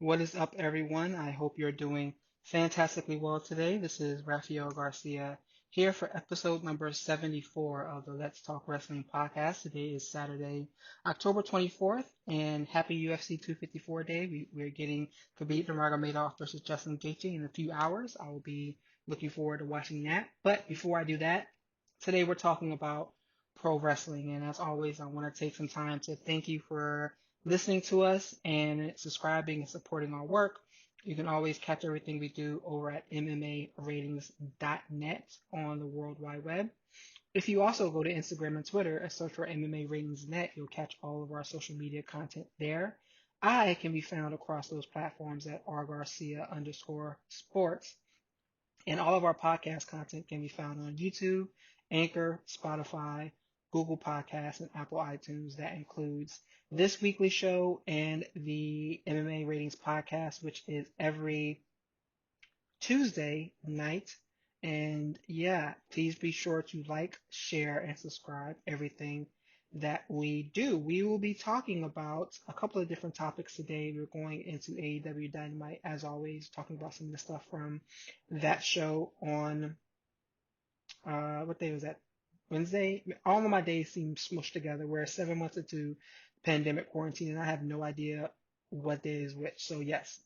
What is up, everyone? I hope you're doing fantastically well today. This is Raphael Garcia here for episode number 74 of the Let's Talk Wrestling podcast. Today is Saturday, October 24th, and happy UFC 254 day. We're getting Khabib Nurmagomedov versus Justin Gaethje in a few hours. I will be looking forward to watching that. But before I do that, today we're talking about pro wrestling, and as always, I want to take some time to thank you for listening to us and subscribing and supporting our work. You can always catch everything we do over at MMAratings.net on the World Wide Web. If you also go to Instagram and Twitter and search for MMA Ratings Net, you'll catch all of our social media content there. I can be found across those platforms at rgarcia_sports. And all of our podcast content can be found on YouTube, Anchor, Spotify, Google Podcasts, and Apple iTunes. That includes this weekly show and the MMA Ratings podcast, which is every Tuesday night. And yeah, please be sure to like, share, and subscribe everything that we do. We will be talking about a couple of different topics today. We're going into AEW Dynamite, as always, talking about some of the stuff from that show on what day was that? Wednesday. All of my days seem smushed together. We're 7 months into pandemic quarantine, and I have no idea what day is which. So yes,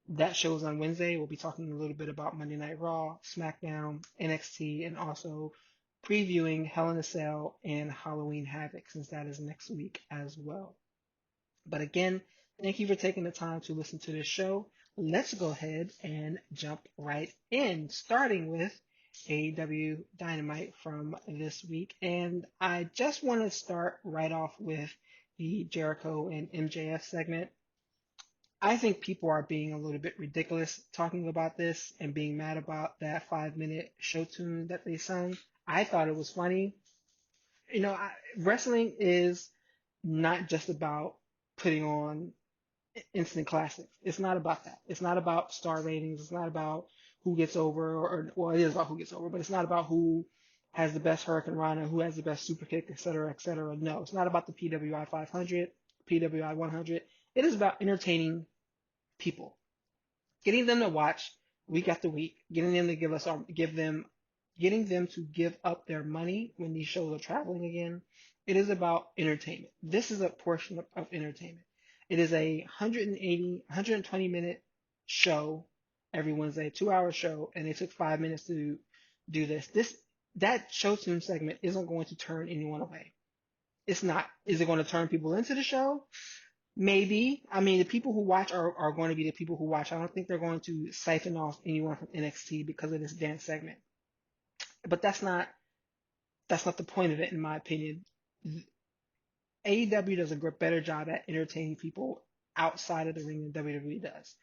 that show's on Wednesday. We'll be talking a little bit about Monday Night Raw, SmackDown, NXT, and also previewing Hell in a Cell and Halloween Havoc, since that is next week as well. But again, thank you for taking the time to listen to this show. Let's go ahead and jump right in, starting with AEW Dynamite from this week. And I just want to start right off with the Jericho and MJF segment. I think people are being a little bit ridiculous talking about this and being mad about that 5 minute show tune that they sung. I thought it was funny. Wrestling is not just about putting on instant classics. It's not about that. It's not about star ratings. It's not about who gets over, or well, it is about who gets over, but it's not about who has the best Hurricane Rana, who has the best super kick, et cetera, et cetera. No, it's not about the PWI 500, PWI 100. It is about entertaining people, getting them to watch week after week, getting them to getting them to give up their money when these shows are traveling again. It is about entertainment. This is a portion of entertainment. It is a 180, 120-minute show every Wednesday, 2-hour show, and they took 5 minutes to do this. That show tune segment isn't going to turn anyone away. It's not. Is it going to turn people into the show? Maybe. I mean, the people who watch are going to be the people who watch. I don't think they're going to siphon off anyone from NXT because of this dance segment. But that's not the point of it, in my opinion. AEW does a better job at entertaining people outside of the ring than WWE does.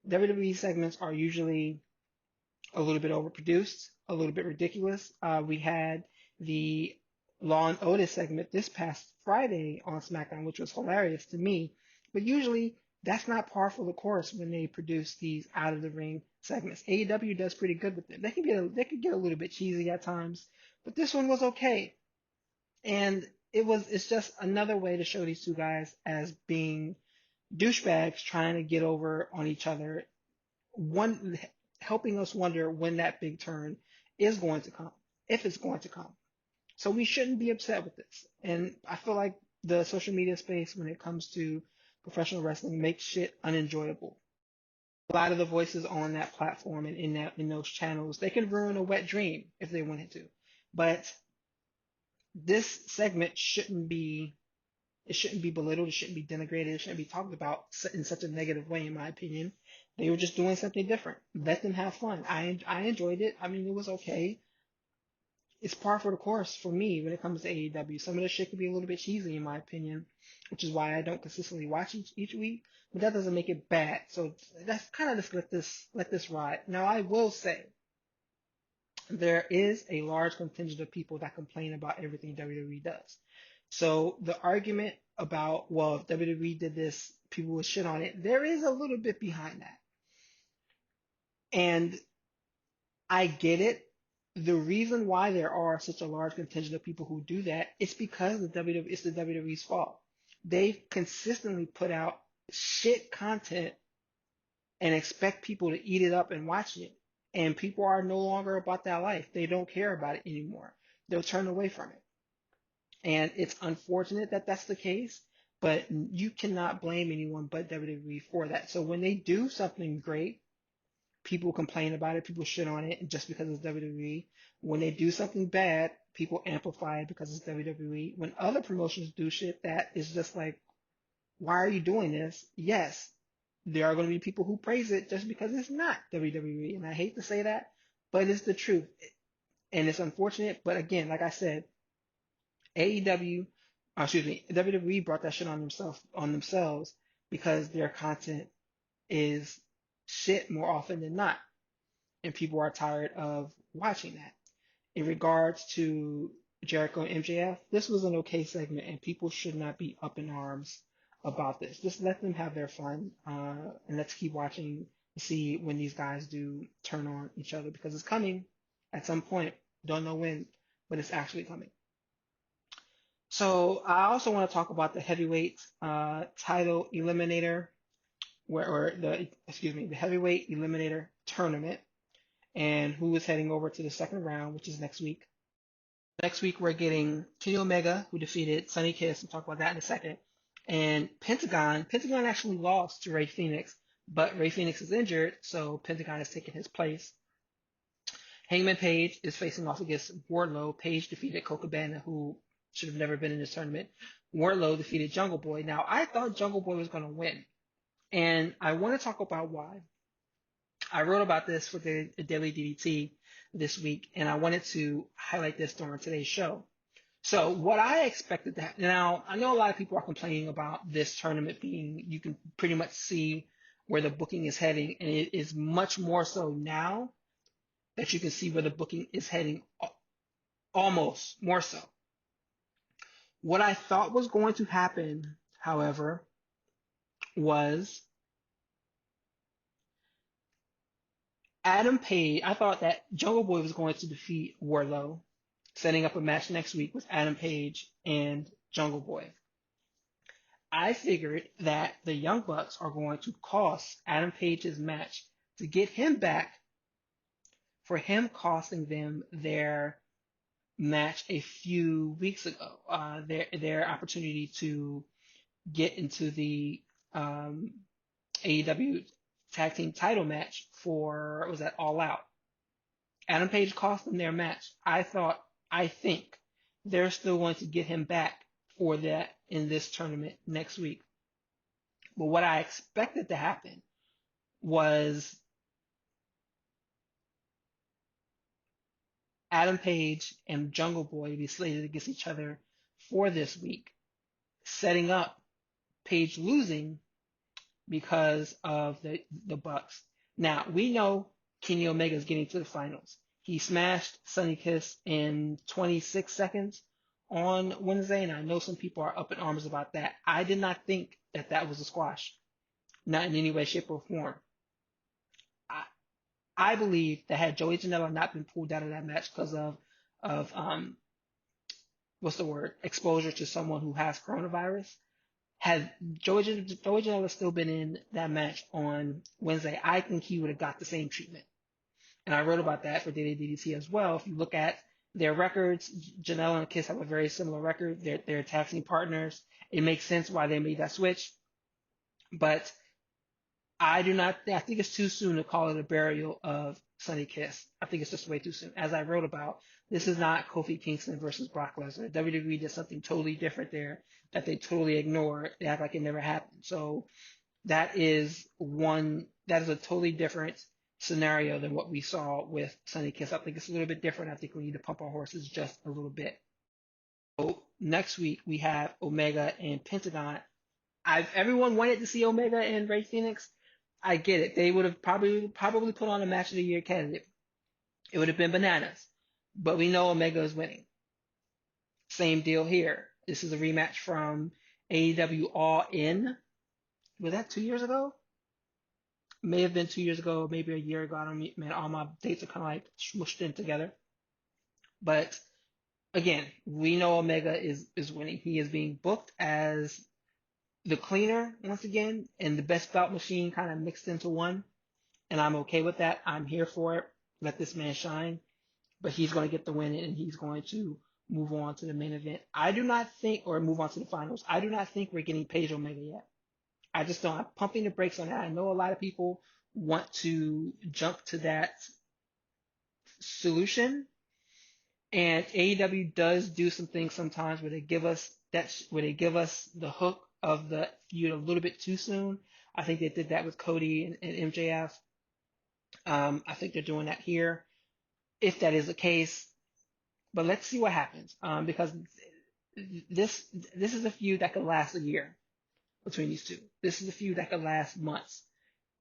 WWE segments are usually a little bit overproduced, a little bit ridiculous. We had the Law and Otis segment this past Friday on SmackDown, which was hilarious to me. But usually that's not par for the course when they produce these out of the ring segments. AEW does pretty good with them. They could get a little bit cheesy at times, but this one was okay. And it's just another way to show these two guys as being douchebags trying to get over on each other, one helping us wonder when that big turn is going to come, if it's going to come. So we shouldn't be upset with this. And I feel like the social media space, when it comes to professional wrestling, makes shit unenjoyable. A lot of the voices on that platform and in those channels, they can ruin a wet dream if they wanted to. But this segment shouldn't be belittled, it shouldn't be denigrated, it shouldn't be talked about in such a negative way, in my opinion. They were just doing something different. Let them have fun. I enjoyed it. I mean, it was okay. It's par for the course for me when it comes to AEW. Some of the shit could be a little bit cheesy, in my opinion, which is why I don't consistently watch each week. But that doesn't make it bad. So that's kind of just let this ride. Now I will say there is a large contingent of people that complain about everything WWE does. So the argument about, well, if WWE did this, people would shit on it, there is a little bit behind that. And I get it. The reason why there are such a large contingent of people who do that is because it's the WWE's fault. They've consistently put out shit content and expect people to eat it up and watch it. And people are no longer about that life. They don't care about it anymore. They'll turn away from it. And it's unfortunate that that's the case, but you cannot blame anyone but WWE for that. So when they do something great, people complain about it, people shit on it just because it's WWE. When they do something bad, people amplify it because it's WWE. When other promotions do shit that is just like, why are you doing this? Yes, there are going to be people who praise it just because it's not WWE. And I hate to say that, but it's the truth. And it's unfortunate. But again, like I said, AEW, WWE brought that shit on themselves because their content is shit more often than not. And people are tired of watching that. In regards to Jericho and MJF, this was an okay segment, and people should not be up in arms about this. Just let them have their fun, and let's keep watching to see when these guys do turn on each other because it's coming at some point. Don't know when, but it's actually coming. So I also want to talk about the heavyweight title eliminator, the heavyweight eliminator tournament, and who is heading over to the second round, which is next week. Next week we're getting Kenny Omega, who defeated Sonny Kiss. We'll talk about that in a second. And Pentagon. Pentagon actually lost to Rey Fenix, but Rey Fenix is injured, so Pentagon has taken his place. Hangman Page is facing off against Wardlow. Page defeated Colt Cabana, who should have never been in this tournament. Wardlow defeated Jungle Boy. Now, I thought Jungle Boy was going to win, and I want to talk about why. I wrote about this for the Daily DDT this week, and I wanted to highlight this during today's show. So what I expected to happen, now I know a lot of people are complaining about this tournament being, you can pretty much see where the booking is heading, and it is much more so now that you can see where the booking is heading, almost more so. What I thought was going to happen, however, was Adam Page. I thought that Jungle Boy was going to defeat Wardlow, setting up a match next week with Adam Page and Jungle Boy. I figured that the Young Bucks are going to cost Adam Page's match to get him back for him costing them their match a few weeks ago, their opportunity to get into the AEW tag team title match for, was that All Out? Adam Page cost them their match. I think they're still going to get him back for that in this tournament next week. But what I expected to happen was Adam Page and Jungle Boy be slated against each other for this week, setting up Page losing because of the Bucks. Now, we know Kenny Omega is getting to the finals. He smashed Sonny Kiss in 26 seconds on Wednesday, and I know some people are up in arms about that. I did not think that that was a squash, not in any way, shape, or form. I believe that had Joey Janela not been pulled out of that match because of what's the word, exposure to someone who has coronavirus, had Joey Janela still been in that match on Wednesday, I think he would have got the same treatment. And I wrote about that for Daily DDT as well. If you look at their records, Janela and Kiss have a very similar record. They're tag team partners. It makes sense why they made that switch. But I think it's too soon to call it a burial of Sonny Kiss. I think it's just way too soon. As I wrote about, this is not Kofi Kingston versus Brock Lesnar. WWE did something totally different there that they totally ignored. They act like it never happened. So that is a totally different scenario than what we saw with Sonny Kiss. I think it's a little bit different. I think we need to pump our horses just a little bit. So next week we have Omega and Pentagon. Everyone wanted to see Omega and Rey Fenix. I get it. They would have probably put on a match of the year candidate. It would have been bananas. But we know Omega is winning. Same deal here. This is a rematch from AEW All In. Was that 2 years ago? May have been 2 years ago, maybe a year ago. I don't, man, all my dates are kind of like smooshed in together. But again, we know Omega is winning. He is being booked as the cleaner once again and the best bout machine kind of mixed into one, and I'm okay with that. I'm here for it. Let this man shine, but he's going to get the win and he's going to move on to the main event. I do not think, or move on to the finals. I do not think we're getting Page Omega yet. I just don't. I'm pumping the brakes on that. I know a lot of people want to jump to that solution, and AEW does do some things sometimes where they give us the hook of the feud a little bit too soon. I think they did that with Cody and MJF. I think they're doing that here, if that is the case. But let's see what happens, because this this is a feud that could last a year between these two. This is a feud that could last months.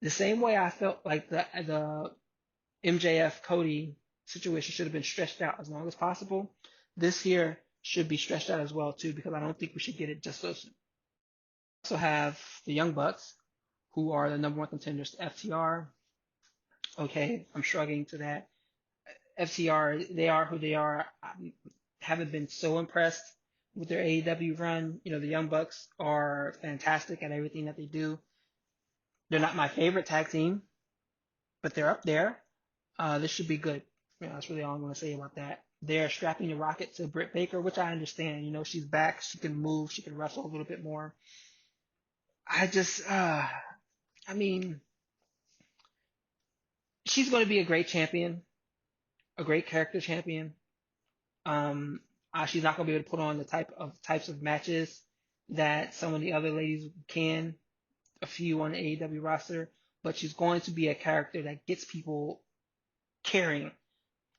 The same way I felt like the MJF Cody situation should have been stretched out as long as possible. This here should be stretched out as well too, because I don't think we should get it just so soon. We also have the Young Bucks, who are the number one contenders to FTR. Okay, I'm shrugging to that. FTR, they are who they are. I haven't been so impressed with their AEW run. You know, the Young Bucks are fantastic at everything that they do. They're not my favorite tag team, but they're up there. This should be good. You know, that's really all I'm going to say about that. They're strapping the Rocket to Britt Baker, which I understand. You know, she's back. She can move. She can wrestle a little bit more. I mean, she's going to be a great champion, a great character champion. Um, she's not going to be able to put on the types of matches that some of the other ladies can, a few on the AEW roster, but she's going to be a character that gets people caring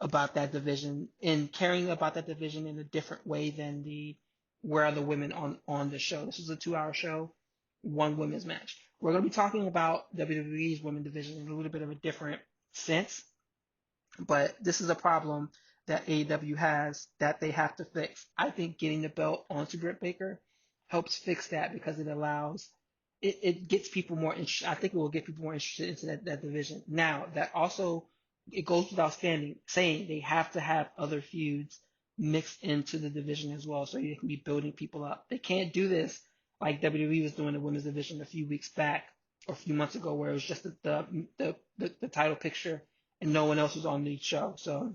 about that division and caring about that division in a different way than the where are the women on the show. This is a 2-hour show, one women's match. We're going to be talking about WWE's women's division in a little bit of a different sense, but this is a problem that AEW has that they have to fix. I think getting the belt onto Britt Baker helps fix that because it gets people more interested. I think it will get people more interested into that division. Now, that also, it goes without saying they have to have other feuds mixed into the division as well, so you can be building people up. They can't do this like WWE was doing the women's division a few weeks back or a few months ago, where it was just the title picture and no one else was on the show. So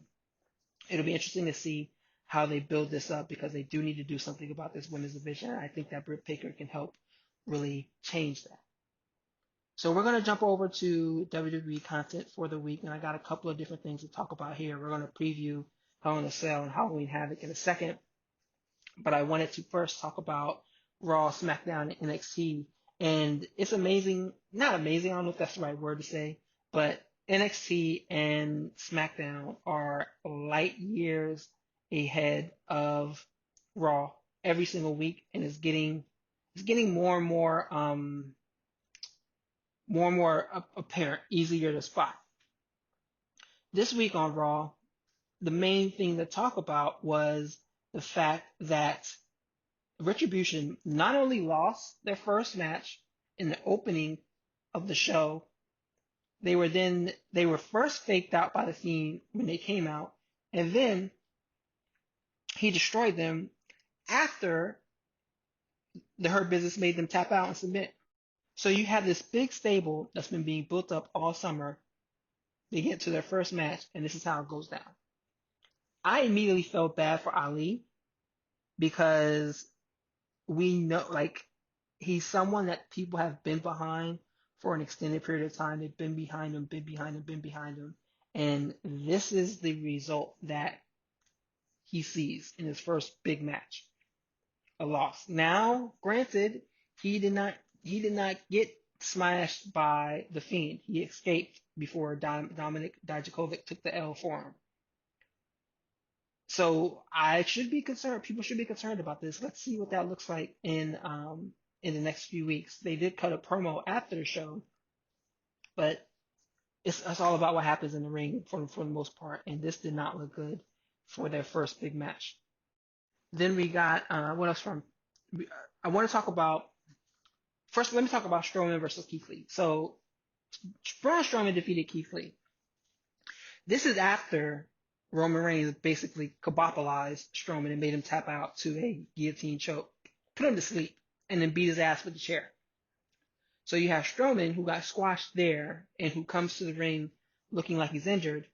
it'll be interesting to see how they build this up, because they do need to do something about this women's division. And I think that Britt Baker can help really change that. So we're going to jump over to WWE content for the week, and I got a couple of different things to talk about here. We're going to preview Hell in a Cell and Halloween Havoc in a second, but I wanted to first talk about Raw, SmackDown, and NXT. And it's amazing, not amazing, I don't know if that's the right word to say, but NXT and SmackDown are light years ahead of Raw every single week, and it's getting more and more apparent, easier to spot. This week on Raw, the main thing to talk about was the fact that Retribution not only lost their first match in the opening of the show, they were first faked out by the Fiend when they came out, and then he destroyed them after the Hurt Business made them tap out and submit. So you have this big stable that's been being built up all summer. They get to their first match, and this is how it goes down. I immediately felt bad for Ali because we know, like, he's someone that people have been behind for an extended period of time. They've been behind him, been behind him, been behind him. And this is the result that he sees in his first big match, a loss. Now, granted, he did not get smashed by the Fiend. He escaped before Dominic Dijakovic took the L for him. So I should be concerned. People should be concerned about this. Let's see what that looks like in the next few weeks. They did cut a promo after the show, but it's all about what happens in the ring for the most part. And this did not look good for their first big match. Then we got what else from? I want to talk about first. Let me talk about Strowman versus Keith Lee. So Braun Strowman defeated Keith Lee. This is after Roman Reigns basically kabopolized Strowman and made him tap out to a guillotine choke, put him to sleep. and then beat his ass with the chair. So you have Strowman, who got squashed there and who comes to the ring looking like he's injured.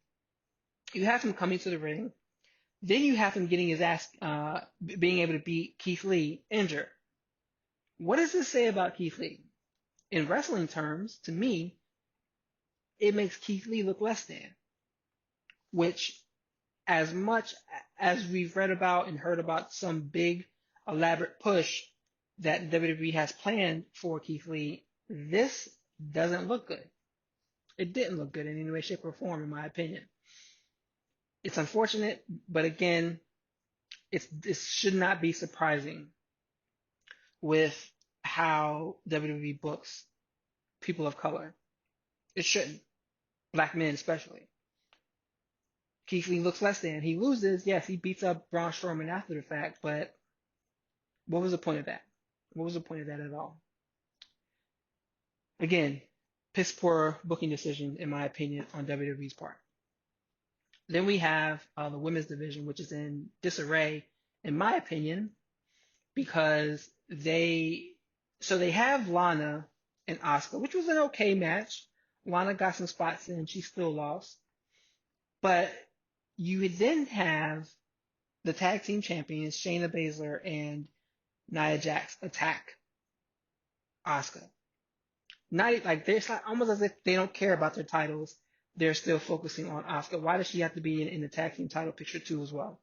You have him coming to the ring. Then you have him getting his ass, being able to beat Keith Lee injured. What does this say about Keith Lee? In wrestling terms, to me, it makes Keith Lee look less than. Which, as much as we've read about and heard about some big, elaborate push that WWE has planned for Keith Lee, this doesn't look good. It didn't look good in any way, shape, or form, in my opinion. It's unfortunate, but again, this should not be surprising with how WWE books people of color. It shouldn't. Black men especially. Keith Lee looks less than. He loses, yes, he beats up Braun Strowman after the fact, but what was the point of that? What was the point of that at all? Again, piss poor booking decision, in my opinion, on WWE's part. Then we have the women's division, which is in disarray, in my opinion, because they have Lana and Asuka, which was an okay match. Lana got some spots in, she still lost. But you would then have the tag team champions, Shayna Baszler and Nia Jax, attack Asuka. Not like it's like almost as if they don't care about their titles. They're still focusing on Asuka. Why does she have to be in the tag team title picture too as well?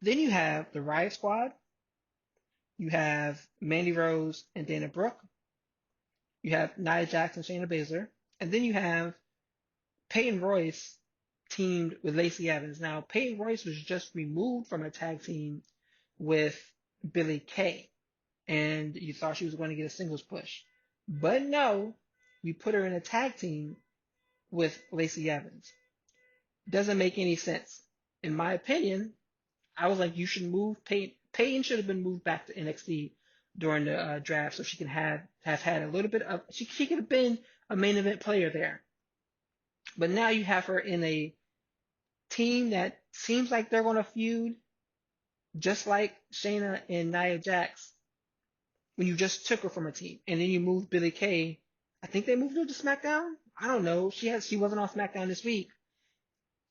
Then you have the Riot Squad. You have Mandy Rose and Dana Brooke. You have Nia Jax and Shayna Baszler. And then you have Peyton Royce teamed with Lacey Evans. Now, Peyton Royce was just removed from a tag team with Billie Kay. And you thought she was going to get a singles push. But no, we put her in a tag team with Lacey Evans. Doesn't make any sense. In my opinion, I was like, you should move Peyton. Peyton should have been moved back to NXT during the draft so she can have had a little bit of, she could have been a main event player there. But now you have her in a team that seems like they're going to feud, just like Shayna and Nia Jax, when you just took her from a team. And then you moved Billie Kay. I think they moved her to SmackDown. I don't know. She wasn't on SmackDown this week.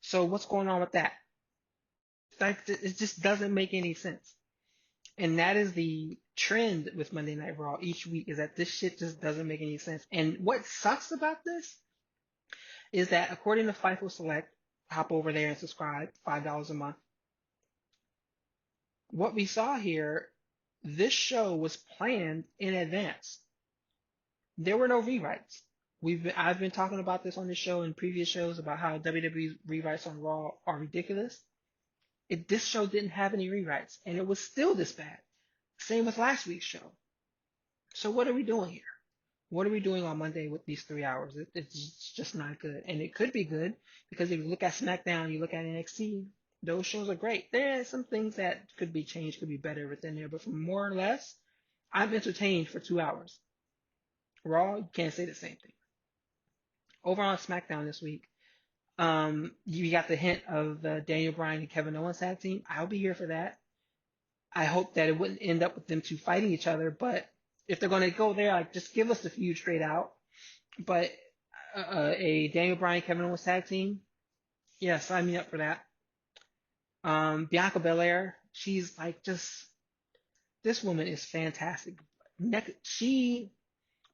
So what's going on with that? Like, it just doesn't make any sense. And that is the trend with Monday Night Raw each week, is that this shit just doesn't make any sense. And what sucks about this is that according to FIFO Select, hop over there and subscribe, $5 a month. What we saw here, this show was planned in advance. There were no rewrites. I've been talking about this on this show and previous shows about how WWE's rewrites on Raw are ridiculous. This show didn't have any rewrites, and it was still this bad. Same with last week's show. So what are we doing here? What are we doing on Monday with these 3 hours? It's just not good. And it could be good, because if you look at SmackDown, you look at NXT, those shows are great. There are some things that could be changed, could be better within there, but for more or less, I'm entertained for 2 hours. Raw, you can't say the same thing. Over on SmackDown this week, you got the hint of the Daniel Bryan and Kevin Owens tag team. I'll be here for that. I hope that it wouldn't end up with them two fighting each other, but if they're going to go there, like, just give us the feud straight out. But a Daniel Bryan, Kevin Owens tag team, yeah, sign me up for that. Bianca Belair, she's like this woman is fantastic.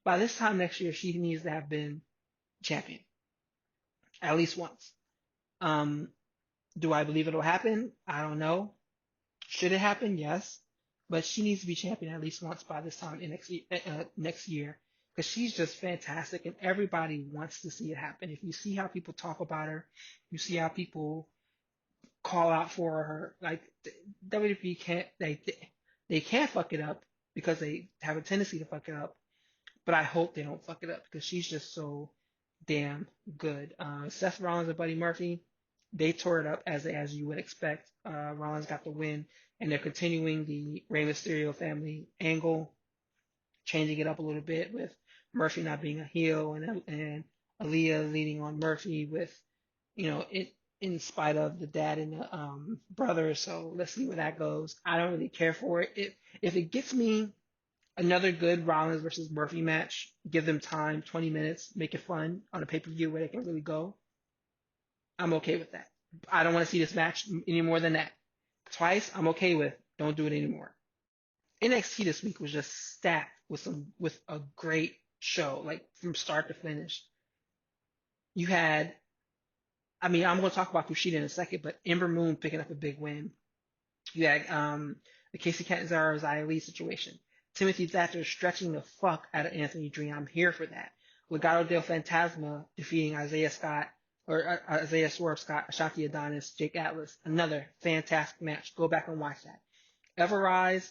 By this time next year, she needs to have been champion. At least once. Do I believe it'll happen? I don't know. Should it happen? Yes. But she needs to be champion at least once by this time next year, because she's just fantastic and everybody wants to see it happen. If you see how people talk about her, you see how people call out for her, like, WWE can't, they can't fuck it up because they have a tendency to fuck it up. But I hope they don't fuck it up, because she's just so damn good. Seth Rollins and Buddy Murphy, they tore it up as you would expect. Rollins got the win, and they're continuing the Rey Mysterio family angle, changing it up a little bit with Murphy not being a heel and Aaliyah leaning on Murphy with, in spite of the dad and the brother. So let's see where that goes. I don't really care for it. If it gets me Another good Rollins versus Murphy match. Give them time, 20 minutes, make it fun on a pay-per-view where they can really go. I'm okay with that. I don't want to see this match any more than that. Twice, I'm okay with. Don't do it anymore. NXT this week was just stacked with a great show, like from start to finish. You had, I mean, I'm going to talk about Kushida in a second, but Ember Moon picking up a big win. You had the Casey Catanzaro Xia Li situation. Timothy Thatcher stretching the fuck out of Anthony Dream. I'm here for that. Legado del Fantasma defeating Isaiah Swerve Scott, Ashanti Adonis, Jake Atlas. Another fantastic match. Go back and watch that. Everrise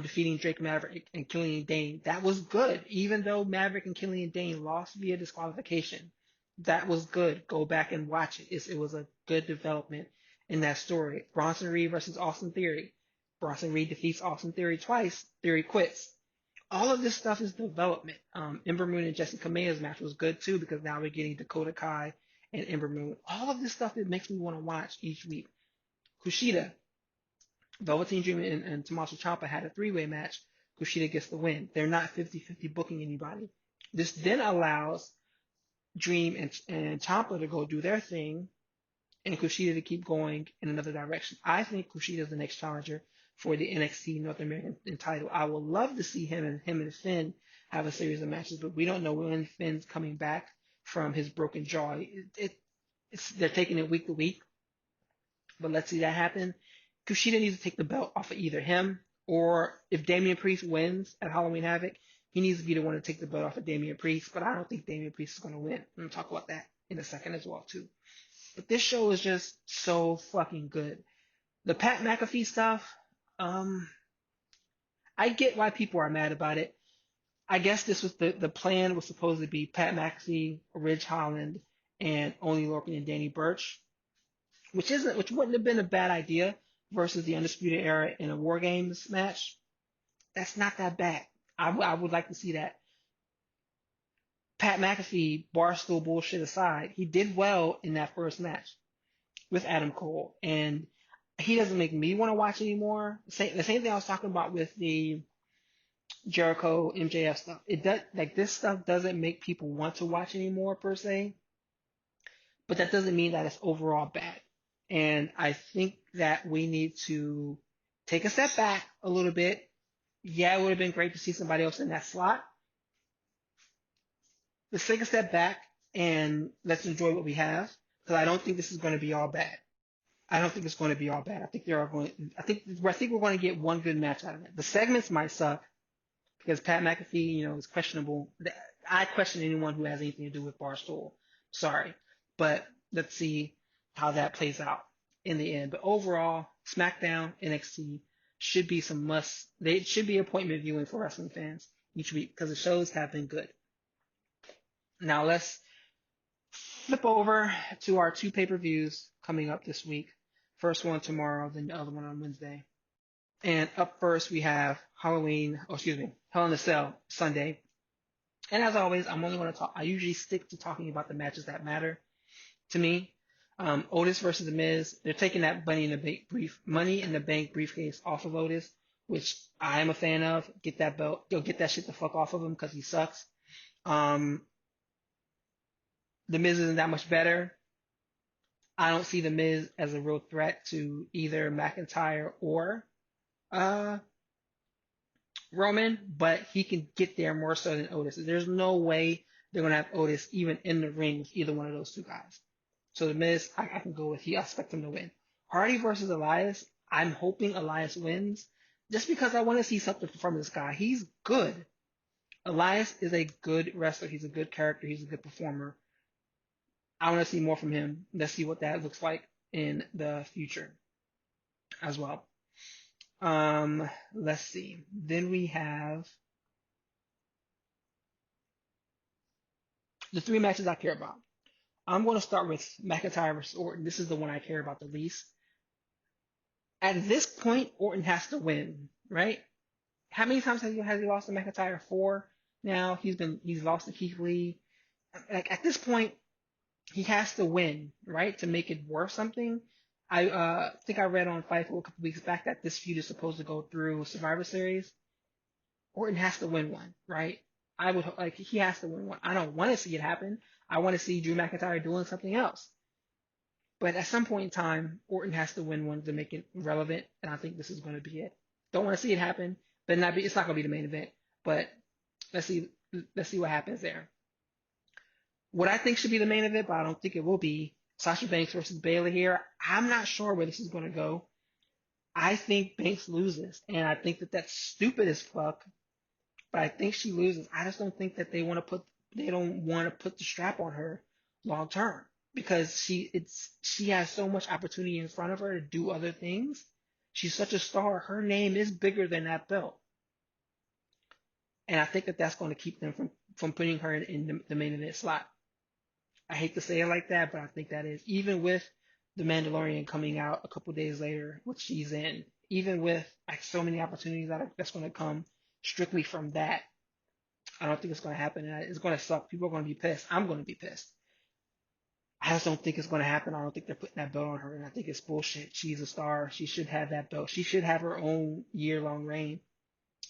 defeating Drake Maverick and Killian Dane. That was good. Even though Maverick and Killian Dane lost via disqualification, that was good. Go back and watch it. It was a good development in that story. Bronson Reed versus Austin Theory. Bronson Reed defeats Austin Theory twice. Theory quits. All of this stuff is development. Ember Moon and Jessica Mea's match was good too because now we're getting Dakota Kai and Ember Moon. All of this stuff that makes me want to watch each week. Kushida, Velveteen Dream and Tommaso Ciampa had a three-way match. Kushida gets the win. They're not 50-50 booking anybody. This then allows Dream and Ciampa to go do their thing and Kushida to keep going in another direction. I think Kushida is the next challenger for the NXT North American title. I would love to see him and Finn have a series of matches, but we don't know when Finn's coming back from his broken jaw. They're taking it week to week, but let's see that happen. Kushida needs to take the belt off of either him or if Damian Priest wins at Halloween Havoc, he needs to be the one to take the belt off of Damian Priest, but I don't think Damian Priest is going to win. I'm going to talk about that in a second as well, too. But this show is just so fucking good. The Pat McAfee stuff, I get why people are mad about it. I guess this was the plan was supposed to be Pat McAfee, Ridge Holland, and Oney Lorcan and Danny Burch, which wouldn't have been a bad idea versus the Undisputed Era in a War Games match. That's not that bad. I would like to see that. Pat McAfee, Barstool bullshit aside, he did well in that first match with Adam Cole, and he doesn't make me want to watch anymore. The same thing I was talking about with the Jericho MJF stuff. It does this stuff doesn't make people want to watch anymore per se, but that doesn't mean that it's overall bad. And I think that we need to take a step back a little bit. Yeah, it would have been great to see somebody else in that slot. Let's take a step back and let's enjoy what we have. Because I don't think this is going to be all bad. I don't think it's going to be all bad. I think we're going to get one good match out of it. The segments might suck because Pat McAfee, is questionable. I question anyone who has anything to do with Barstool. Sorry, but let's see how that plays out in the end. But overall, SmackDown, NXT should be they should be appointment viewing for wrestling fans each week because the shows have been good. Now let's flip over to our two pay-per-views coming up this week. First one tomorrow, then the other one on Wednesday. And up first we have Hell in a Cell Sunday. And as always, I'm only going to talk. I usually stick to talking about the matches that matter to me. Otis versus The Miz. They're taking that Money in the Bank briefcase off of Otis, which I am a fan of. Get that belt. Get that shit the fuck off of him because he sucks. The Miz isn't that much better. I don't see The Miz as a real threat to either McIntyre or Roman, but he can get there more so than Otis. There's no way they're going to have Otis even in the ring with either one of those two guys. So The Miz, I can go with. I expect him to win. Hardy versus Elias. I'm hoping Elias wins just because I want to see something from this guy. He's good. Elias is a good wrestler. He's a good character. He's a good performer. I want to see more from him. Let's see what that looks like in the future as well. Let's see. Then we have the three matches I care about. I'm going to start with McIntyre versus Orton. This is the one I care about the least. At this point, Orton has to win, right? How many times has he lost to McIntyre? 4 now. He's lost to Keith Lee. Like at this point, he has to win, right, to make it worth something. I think I read on Fightful a couple weeks back that this feud is supposed to go through Survivor Series. Orton has to win one, right? I would like he has to win one. I don't want to see it happen. I want to see Drew McIntyre doing something else. But at some point in time, Orton has to win one to make it relevant, and I think this is going to be it. Don't want to see it happen, but it's not going to be the main event. But let's see what happens there. What I think should be the main event, but I don't think it will be Sasha Banks versus Bayley here. I'm not sure where this is going to go. I think Banks loses, and I think that that's stupid as fuck. But I think she loses. I just don't think that they don't want to put the strap on her long term because she has so much opportunity in front of her to do other things. She's such a star. Her name is bigger than that belt, and I think that that's going to keep them from putting her in the main event slot. I hate to say it like that, but I think that is even with the Mandalorian coming out a couple days later, which she's in, even with like so many opportunities that's going to come strictly from that. I don't think it's going to happen. And it's going to suck. People are going to be pissed. I'm going to be pissed. I just don't think it's going to happen. I don't think they're putting that belt on her, and I think it's bullshit. She's a star. She should have that belt. She should have her own year-long reign,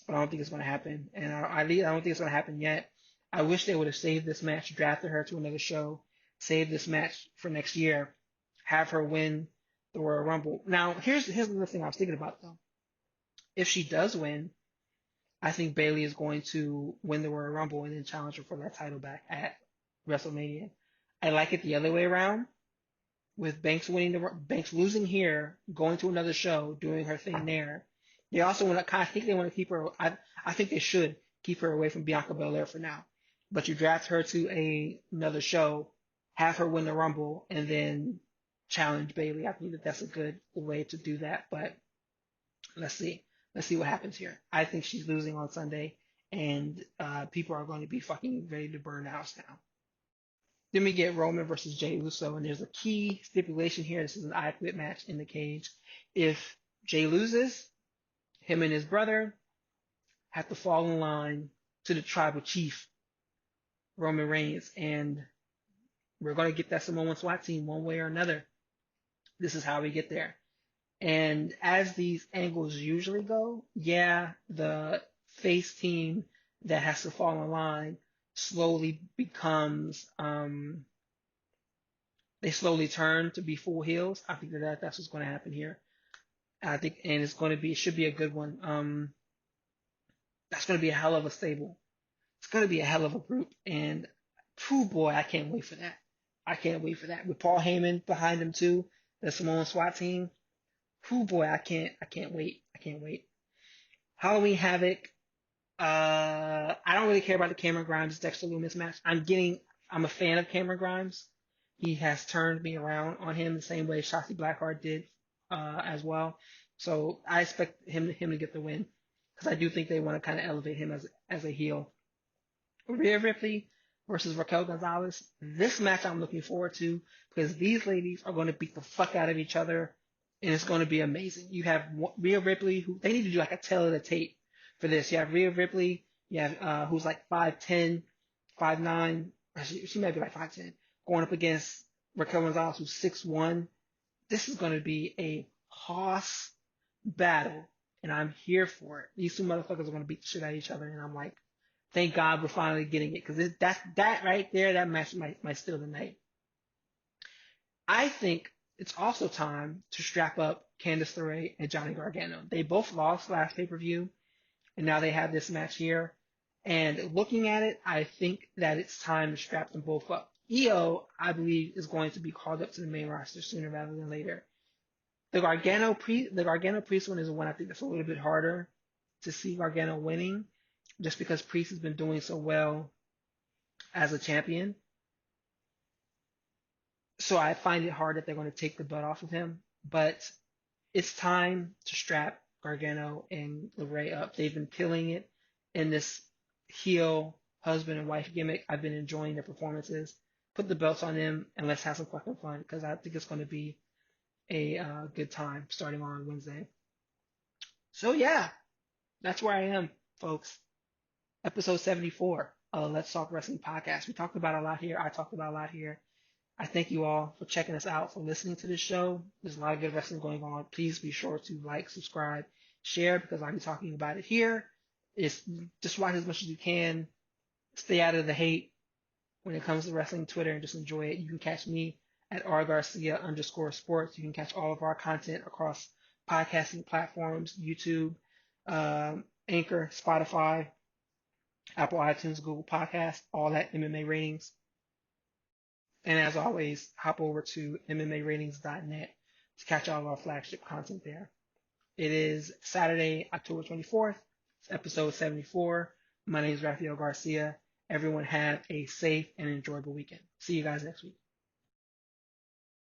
but I don't think it's going to happen. And I don't think it's going to happen yet. I wish they would have saved this match, drafted her to another show, saved this match for next year, have her win the Royal Rumble. Now, here's the thing I was thinking about, though. If she does win, I think Bayley is going to win the Royal Rumble and then challenge her for that title back at WrestleMania. I like it the other way around, with Banks losing here, going to another show, doing her thing there. They also want to, I think they want to keep her. I think they should keep her away from Bianca Belair for now. But you draft her to another show, have her win the Rumble, and then challenge Bayley. I think that that's a good way to do that. But let's see. Let's see what happens here. I think she's losing on Sunday, and people are going to be fucking ready to burn the house down. Then we get Roman versus Jey Uso, and there's a key stipulation here. This is an I Quit match in the cage. If Jey loses, him and his brother have to fall in line to the tribal chief, Roman Reigns, and we're going to get that Samoan SWAT team one way or another. This is how we get there. And as these angles usually go, yeah, the face team that has to fall in line slowly becomes, they slowly turn to be full heels. I think that's what's going to happen here. I think, and it should be a good one. That's going to be a hell of a stable. It's going to be a hell of a group. And, phew, boy, I can't wait for that. I can't wait for that. With Paul Heyman behind him too, the Samoan SWAT team. Whew, boy, I can't wait. I can't wait. Halloween Havoc. I don't really care about the Cameron Grimes Dexter Lumis match. I'm a fan of Cameron Grimes. He has turned me around on him the same way Shotzi Blackheart did, as well. So I expect him to get the win because I do think they want to kind of elevate him as a heel. Rhea Ripley versus Raquel Gonzalez. This match I'm looking forward to because these ladies are going to beat the fuck out of each other, and it's going to be amazing. You have Rhea Ripley, who they need to do like a tail of the tape for this. You have Rhea Ripley, you have who's like 5'10", 5'9", she might be like 5'10", going up against Raquel Gonzalez, who's 6'1". This is going to be a hoss battle, and I'm here for it. These two motherfuckers are going to beat the shit out of each other, and I'm like, thank God we're finally getting it, because that right there, that match might steal the night. I think it's also time to strap up Candice LeRae and Johnny Gargano. They both lost last pay-per-view, and now they have this match here. And looking at it, I think that it's time to strap them both up. Io, I believe, is going to be called up to the main roster sooner rather than later. The Gargano Priest one is the one I think that's a little bit harder to see Gargano winning, just because Priest has been doing so well as a champion. So I find it hard that they're going to take the belt off of him. But it's time to strap Gargano and LeRae up. They've been killing it in this heel husband and wife gimmick. I've been enjoying their performances. Put the belts on them and let's have some fucking fun, because I think it's going to be a good time starting on Wednesday. So yeah, that's where I am, folks. Episode 74 of Let's Talk Wrestling podcast. We talked about a lot here. I talked about a lot here. I thank you all for checking us out, for listening to this show. There's a lot of good wrestling going on. Please be sure to like, subscribe, share, because I'll be talking about it here It's just watch as much as you can. Stay out of the hate when it comes to wrestling Twitter and just enjoy it. You can catch me at rgarcia_sports. You can catch all of our content across podcasting platforms, YouTube, Anchor, Spotify, Apple iTunes, Google Podcasts, all that MMA ratings. And as always, hop over to MMAratings.net to catch all of our flagship content there. It is Saturday, October 24th. It's episode 74. My name is Raphael Garcia. Everyone have a safe and enjoyable weekend. See you guys next week.